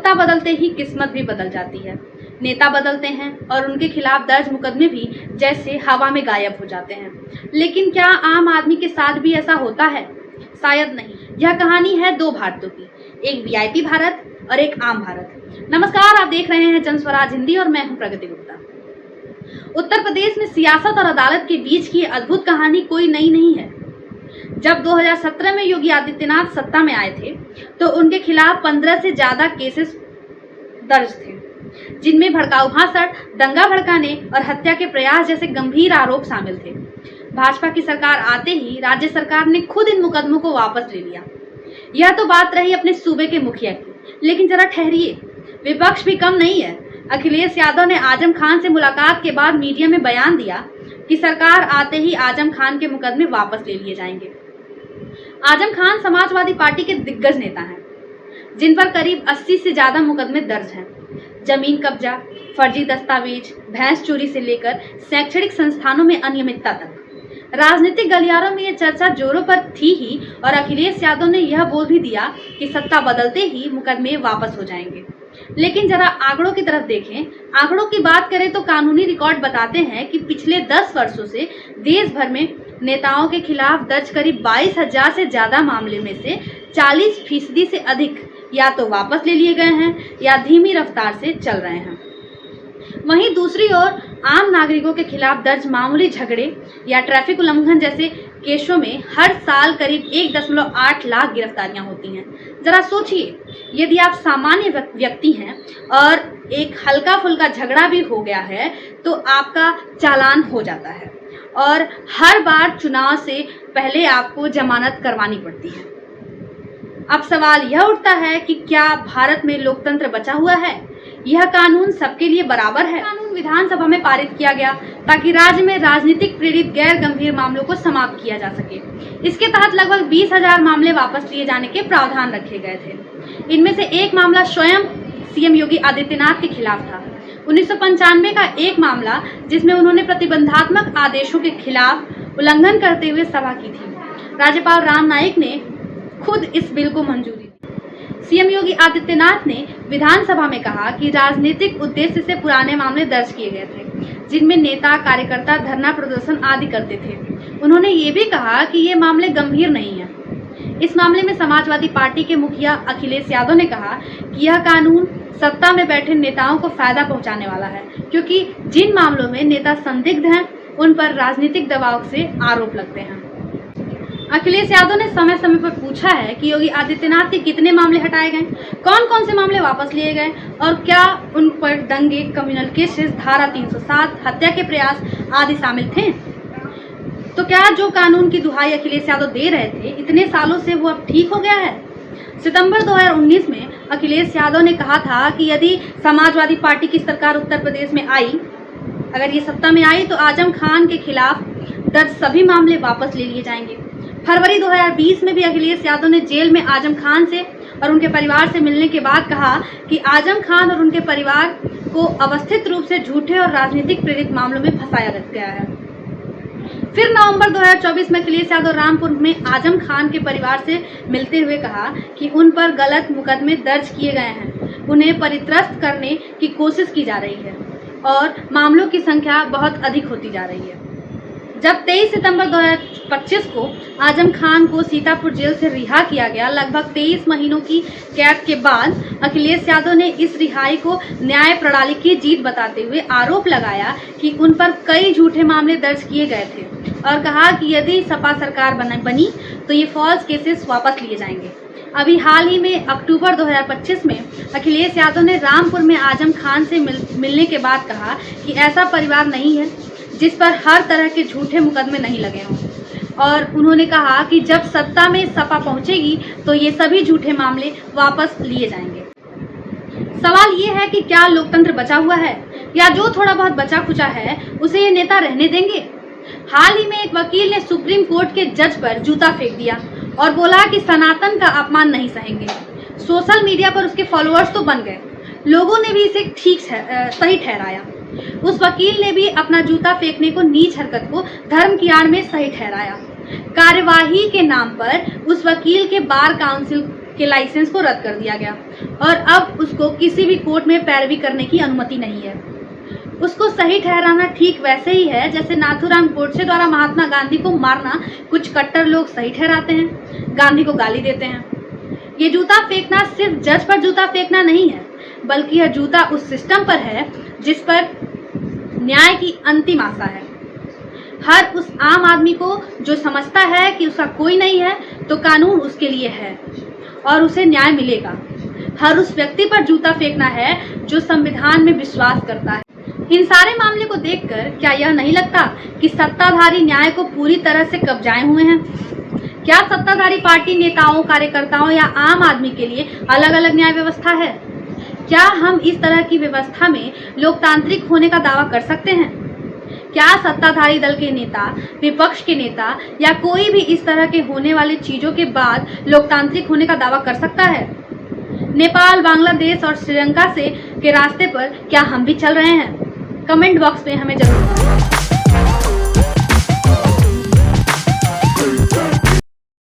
सत्ता बदलते ही किस्मत भी बदल जाती है। नेता बदलते हैं और उनके खिलाफ दर्ज मुकदमे भी जैसे हवा में गायब हो जाते हैं। लेकिन क्या आम आदमी के साथ भी ऐसा होता है? शायद नहीं। यह कहानी है दो भारतों की, एक वीआईपी भारत और एक आम भारत। नमस्कार, आप देख रहे हैं जनस्वराज हिंदी और मैं हूं प्रगति गुप्ता। उत्तर प्रदेश में सियासत और अदालत के बीच की अद्भुत कहानी कोई नई नहीं है। जब 2017 में योगी आदित्यनाथ सत्ता में आए थे तो उनके खिलाफ 15 से ज्यादा केसेस दर्ज थे, जिनमें भड़काऊ भाषण, दंगा भड़काने और हत्या के प्रयास जैसे गंभीर आरोप शामिल थे। भाजपा की सरकार आते ही राज्य सरकार ने खुद इन मुकदमों को वापस ले लिया। यह तो बात रही अपने सूबे के मुखिया की, लेकिन जरा ठहरिए, विपक्ष भी कम नहीं है। अखिलेश यादव ने आजम खान से मुलाकात के बाद मीडिया में बयान दिया कि सरकार आते ही आजम खान के मुकदमे वापस ले लिए जाएंगे। आजम खान समाजवादी पार्टी के दिग्गज नेता हैं, जिन पर करीब 80 से ज्यादा मुकदमे दर्ज हैं। जमीन कब्जा, फर्जी दस्तावेज, भैंस चोरी से लेकर शैक्षणिक संस्थानों में अनियमितता तक राजनीतिक गलियारों में ये चर्चा जोरों पर थी ही, और अखिलेश यादव ने यह बोल भी दिया कि सत्ता बदलते ही मुकदमे वापस हो जाएंगे। लेकिन जरा आंकड़ों की तरफ देखें। आंकड़ों की बात करें तो कानूनी रिकॉर्ड बताते हैं कि पिछले 10 वर्षों से देश भर में नेताओं के खिलाफ दर्ज करीब 22,000 से ज्यादा मामले में से 40% से अधिक या तो वापस ले लिए गए हैं या धीमी रफ्तार से चल रहे हैं। वहीं दूसरी ओर आम नागरिकों के खिलाफ दर्ज मामूली झगड़े या ट्रैफिक उल्लंघन जैसे केसों में हर साल करीब 1.8 लाख गिरफ्तारियां होती हैं। जरा सोचिए, यदि आप सामान्य व्यक्ति हैं और एक हल्का फुल्का झगड़ा भी हो गया है तो आपका चालान हो जाता है और हर बार चुनाव से पहले आपको जमानत करवानी पड़ती है। अब सवाल यह उठता है कि क्या भारत में लोकतंत्र बचा हुआ है? यह कानून सबके लिए बराबर है? कानून विधानसभा में पारित किया गया ताकि राज्य में राजनीतिक प्रेरित गैर गंभीर मामलों को समाप्त किया जा सके। इसके तहत लगभग 20,000 मामले वापस लिए जाने के प्रावधान रखे गए थे। इनमें से एक मामला स्वयं सीएम योगी आदित्यनाथ के खिलाफ था। 1995 का एक मामला जिसमें उन्होंने प्रतिबंधात्मक आदेशों के खिलाफ उल्लंघन करते हुए सभा की थी। राज्यपाल राम नाईक ने खुद इस बिल को मंजूरी दी। सीएम योगी आदित्यनाथ ने विधानसभा में कहा कि राजनीतिक उद्देश्य से पुराने मामले दर्ज किए गए थे, जिनमें नेता कार्यकर्ता धरना प्रदर्शन आदि करते थे। उन्होंने ये भी कहा कि ये मामले गंभीर नहीं है। इस मामले में समाजवादी पार्टी के मुखिया अखिलेश यादव ने कहा कि यह कानून सत्ता में बैठे नेताओं को फायदा पहुंचाने वाला है, क्योंकि जिन मामलों में नेता संदिग्ध हैं उन पर राजनीतिक दबाव से आरोप लगते हैं। अखिलेश यादव ने समय समय पर पूछा है कि योगी आदित्यनाथ के कितने मामले हटाए गए, कौन कौन से मामले वापस लिए गए और क्या उन पर दंगे, कम्युनल केसेस, धारा 307, हत्या के प्रयास आदि शामिल थे। तो क्या जो कानून की दुहाई अखिलेश यादव दे रहे थे इतने सालों से वो अब ठीक हो गया है? सितंबर 2019 में अखिलेश यादव ने कहा था कि यदि समाजवादी पार्टी की सरकार उत्तर प्रदेश में आई, अगर ये सत्ता में आई तो आजम खान के खिलाफ दर्ज सभी मामले वापस ले लिए जाएंगे। फरवरी 2020 में भी अखिलेश यादव ने जेल में आजम खान से और उनके परिवार से मिलने के बाद कहा कि आजम खान और उनके परिवार को अवस्थित रूप से झूठे और राजनीतिक प्रेरित मामलों में फंसाया गया है। फिर नवंबर 2024 में अखिलेश यादव रामपुर में आजम खान के परिवार से मिलते हुए कहा कि उन पर गलत मुकदमे दर्ज किए गए हैं, उन्हें परित्रस्त करने की कोशिश की जा रही है और मामलों की संख्या बहुत अधिक होती जा रही है। जब 23 सितंबर 2025 को आजम खान को सीतापुर जेल से रिहा किया गया, लगभग 23 महीनों की कैद के बाद अखिलेश यादव ने इस रिहाई को न्याय प्रणाली की जीत बताते हुए आरोप लगाया कि उन पर कई झूठे मामले दर्ज किए गए थे और कहा कि यदि सपा सरकार बनी तो ये फॉल्स केसेस वापस लिए जाएंगे। अभी हाल ही में अक्टूबर 2025 में अखिलेश यादव ने रामपुर में आजम खान से मिलने के बाद कहा कि ऐसा परिवार नहीं है जिस पर हर तरह के झूठे मुकदमे नहीं लगे हों, और उन्होंने कहा कि जब सत्ता में सपा पहुंचेगी तो ये सभी झूठे मामले वापस लिए जाएंगे। सवाल ये है कि क्या लोकतंत्र बचा हुआ है या जो थोड़ा बहुत बचा खुचा है उसे ये नेता रहने देंगे? हाल ही में एक वकील ने सुप्रीम कोर्ट के जज पर जूता फेंक दिया और बोला कि सनातन का अपमान नहीं सहेंगे। सोशल मीडिया पर उसके फॉलोअर्स तो बन गए, लोगों ने भी इसे सही ठहराया। उस वकील ने भी अपना जूता फेंकने को नीच हरकत को धर्म की आड़ में सही ठहराया। कार्यवाही के नाम पर उस वकील के बार काउंसिल के लाइसेंस को रद्द कर दिया गया और अब उसको किसी भी कोर्ट में पैरवी करने की अनुमति नहीं है। उसको सही ठहराना ठीक वैसे ही है जैसे नाथूराम गोडसे द्वारा महात्मा गांधी को मारना कुछ कट्टर लोग सही ठहराते हैं, गांधी को गाली देते हैं। ये जूता फेंकना सिर्फ जज पर जूता फेंकना नहीं है, बल्कि यह जूता उस सिस्टम पर है जिस पर न्याय की अंतिम आशा है। हर उस आम आदमी को जो समझता है कि उसका कोई नहीं है तो कानून उसके लिए है और उसे न्याय मिलेगा। हर उस व्यक्ति पर जूता फेंकना है जो संविधान में विश्वास करता है। इन सारे मामले को देखकर क्या यह नहीं लगता कि सत्ताधारी न्याय को पूरी तरह से कब्जाए हुए हैं? क्या सत्ताधारी पार्टी नेताओं, कार्यकर्ताओं या आम आदमी के लिए अलग अलग न्याय व्यवस्था है? क्या हम इस तरह की व्यवस्था में लोकतांत्रिक होने का दावा कर सकते हैं? क्या सत्ताधारी दल के नेता, विपक्ष के नेता या कोई भी इस तरह के होने वाली चीजों के बाद लोकतांत्रिक होने का दावा कर सकता है? नेपाल, बांग्लादेश और श्रीलंका के रास्ते पर क्या हम भी चल रहे हैं? कमेंट बॉक्स में हमें जरूर